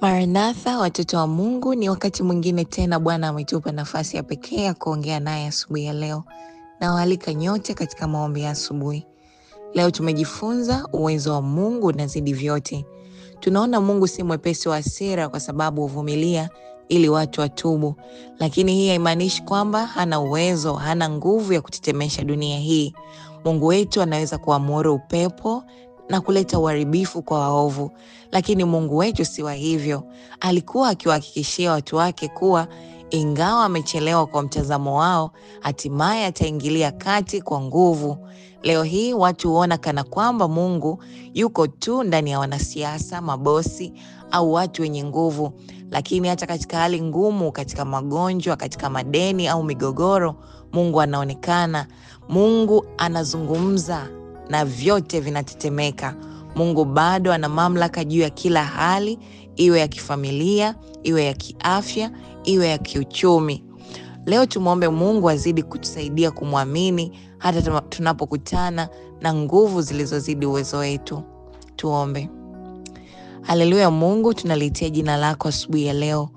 Maranatha, watoto wa Mungu, ni wakati mwingine tena Bwana ametupa nafasi ya pekee ya kuongea naye asubuhi ya leo. Nawaalika nyote katika maombi ya asubuhi. Leo tumejifunza uwezo wa Mungu unazidi vyote. Tunaona Mungu si mwepesi wa hasira kwa sababu huvumilia ili watu watubu. Lakini hii haimaanishi kwamba hana uwezo, hana nguvu ya kutetemesha dunia hii. Mungu wetu anaweza kuamuru upepo na kuleta uharibifu kwa waovu. Lakini Mungu wetu si wa hivyo. Alikuwa akiwahakikishia watu wake kuwa ingawa amechelewa kwa mtazamo wao, hatimaye ataingilia kati kwa nguvu. Leo hii watu huona kana kwamba Mungu yuko tu ndani ya wanasiasa, mabosi au watu wenye nguvu. Lakini hata katika hali ngumu, katika magonjwa, katika madeni au migogoro, Mungu anaonekana. Mungu anazungumza na vyote vinatetemeka. Mungu bado ana mamlaka juu ya kila hali, iwe ya kifamilia, iwe ya kiafya, iwe ya kiuchumi. Leo tumuombe Mungu azidi kutusaidia kumwamini hata tunapokutana na nguvu zilizozidi uwezo wetu. Tuombe. Haleluya Mungu, tunaliitia jina lako asubuhi ya leo.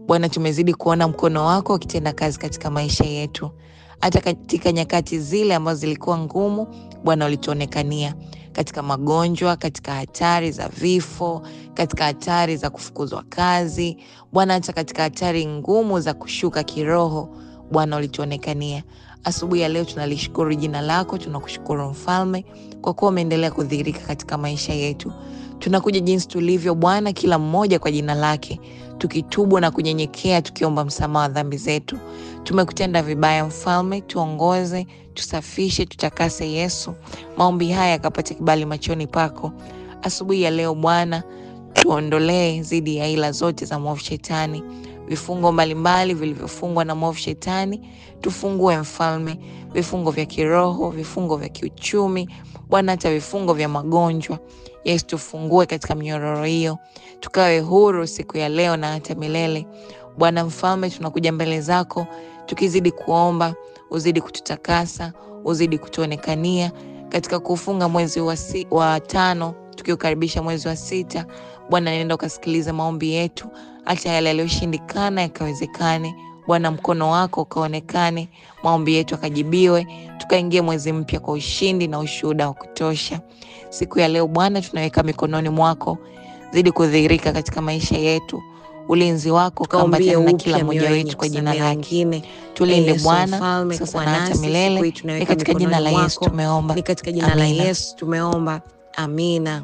Bwana, tumezidi kuona mkono wako ukitenda kazi katika maisha yetu. Hata katika nyakati zile ambazo zilikuwa ngumu, Bwana ulituonekania. Katika magonjwa, katika hatari za vifo, katika hatari za kufukuzwa kazi, Bwana, hata katika hatari ngumu za kushuka kiroho, Bwana ulituonekania. Asubuhi ya leo tunalishukuru jina lako, tunakushukuru Mfalme kwa kuwa umeendelea kudhihirika katika maisha yetu. Tunakuja jinsi tulivyo Bwana, kila mmoja kwa jina lake, tukitubu na kunyenyekea, tukiomba msamaha wa dhambi zetu. Tumekutenda vibaya Mfalme, tuongoze, tusafishe, tutakase Yesu. Maombi haya yakapata kibali machoni pako. Asubuhi ya leo Bwana, tuondolee zidi ya ila zote za mwovu shetani. Vifungo mbalimbali vilivyofungwa na mwovu shetani, tufungue Mfalme. Vifungo vya kiroho, vifungo vya kiuchumi, Bwana, hata vifungo vya magonjwa. Yesu, tufungue katika minyororo hiyo. Tukawe huru siku ya leo na hata milele. Bwana Mfalme, tunakuja mbele zako tukizidi kuomba, uzidi kututakasa, uzidi kutuonekania katika kufunga mwezi wa 5, tukiukaribisha mwezi wa 6. Bwana, nenda ukasikilize maombi yetu, hata yale yaliyoshindikana yakawezekane. Bwana, mkono wako ukaonekane, maombi yetu akajibiwe, tukaingie mwezi mpya kwa ushindi na ushuhuda wa kutosha. Siku ya leo Bwana, tunaweka mikononi mwako, zidi kudhihirika katika maisha yetu. Ulinzi wako ukaambatane na kila mmoja wetu kwa jina lake. Tulinde Bwana sasa na hata milele. Ni katika jina la Yesu tumeomba. Ni katika jina la Yesu tumeomba. Amina.